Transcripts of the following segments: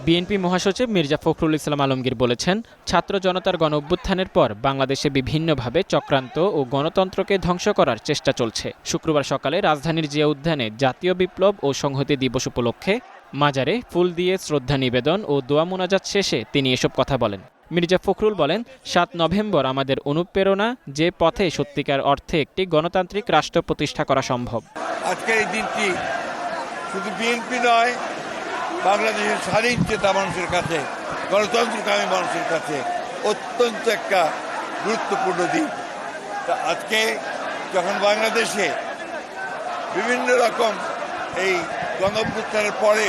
BNP মহাসচিব মির্জা ফখরুল ইসলাম আলমগীর বলেছেন, ছাত্র জনতার গণঅভ্যুত্থানের পর বাংলাদেশে বিভিন্নভাবে চক্রান্ত ও গণতন্ত্রকে ধ্বংস করার চেষ্টা চলছে। শুক্রবার সকালে রাজধানীর জিয়া উদ্যানে জাতীয় বিপ্লব ও সংহতি দিবস উপলক্ষে মাজারে ফুল দিয়ে শ্রদ্ধা নিবেদন ও দোয়া মোনাজাত শেষে তিনি এসব কথা বলেন। মির্জা ফখরুল বলেন, ৭ নভেম্বর আমাদের অনুপ্রেরণা, যে পথে সত্যিকার অর্থে একটি গণতান্ত্রিক রাষ্ট্র প্রতিষ্ঠা করা সম্ভব। আজকের এই দিনটি শুধু বিএনপি নয়, বাংলাদেশের স্বাধীন চেতা মানুষের কাছে, গণতন্ত্রকামী মানুষের কাছে অত্যন্ত একটা গুরুত্বপূর্ণ দিন। তা আজকে যখন বাংলাদেশে বিভিন্ন রকম এই গণঅভ্যুত্থানের পরে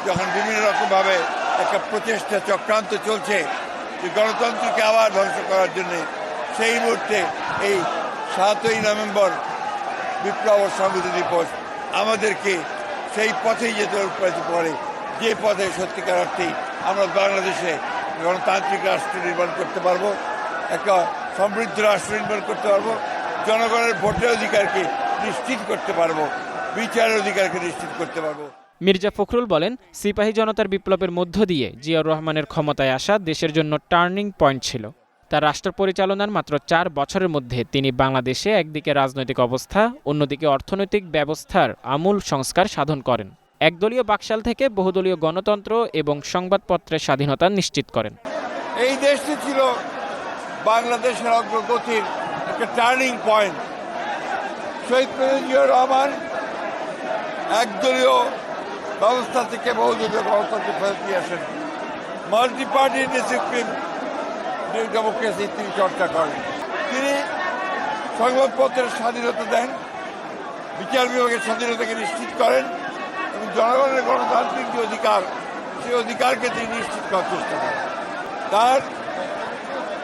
যখন বিভিন্ন রকমভাবে একটা প্রচেষ্টা চক্রান্ত চলছে যে গণতন্ত্রকে আবার ধ্বংস করার জন্য, সেই মুহূর্তে এই ৭ই নভেম্বর বিপ্লব ও সংহতি দিবস আমাদেরকে সেই পথেই যেতে পারে, যে পথে সত্যিকার অর্থেই আমরা বাংলাদেশে গণতান্ত্রিক রাষ্ট্র নির্মাণ করতে পারবো, একটা সমৃদ্ধ রাষ্ট্র নির্মাণ করতে পারবো, জনগণের ভোটের অধিকারকে নিশ্চিত করতে পারবো, বিচারের অধিকারকে নিশ্চিত করতে পারবো। মির্জা ফখরুল বলেন, সিপাহী জনতার বিপ্লবের মধ্য দিয়ে জিয়াউর রহমানের ক্ষমতায় আসা দেশের জন্য টার্নিং পয়েন্ট ছিল। তার রাষ্ট্র পরিচালনার মাত্র ৪ বছরের মধ্যে তিনি বাংলাদেশে একদিকে রাজনৈতিক অবস্থা, অন্যদিকে অর্থনৈতিক ব্যবস্থার আমূল সংস্কার সাধন করেন। একদলীয় বাকশাল থেকে বহুদলীয় গণতন্ত্র এবং সংবাদপত্রের স্বাধীনতা নিশ্চিত করেন। এই দেশটি ছিল বাংলাদেশের অগ্রগতির একটা টার্নিং পয়েন্ট। শহীদ প্রেসিডেন্ট জিয়াউর রহমান একদলীয় ব্যবস্থা থেকে বহুদলীয় গণতন্ত্রে ফেরত নিয়ে আসেন। মাল্টি পার্টি ডিসিপ্লিন ডেমোক্রেসি তিনি চর্চা করেন। তিনি সংবাদপত্রের স্বাধীনতা দেন, বিচার বিভাগের স্বাধীনতাকে নিশ্চিত করেন এবং জনগণের গণতান্ত্রিক যে অধিকার, সেই অধিকারকে তিনি নিশ্চিত করার চেষ্টা করেন। তার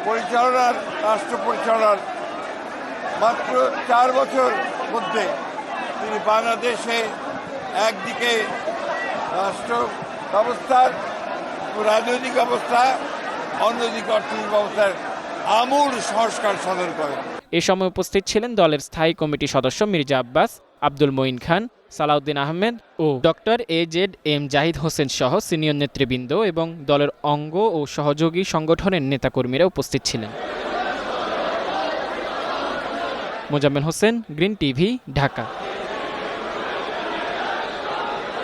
পরিচালনার, রাষ্ট্র পরিচালনার মাত্র 4 বছর মধ্যে তিনি বাংলাদেশে একদিকে রাষ্ট্র ব্যবস্থার রাজনৈতিক ব্যবস্থা, অন্যদিকে অর্থনৈতিক ব্যবস্থার আমূল সংস্কার সাধন করেন। এ সময় উপস্থিত ছিলেন দলের স্থায়ী কমিটি সদস্য মির্জা আব্বাস, আব্দুল মঈন খান, সালাউদ্দিন আহমেদ ও ডক্টর AZM জাহিদ হোসেন সহ সিনিয়র নেতৃবৃন্দ এবং দলের অঙ্গ ও সহযোগী সংগঠনের নেতাকর্মীরা উপস্থিত ছিলেন। Mozammel Hossain, green TV, Dhaka.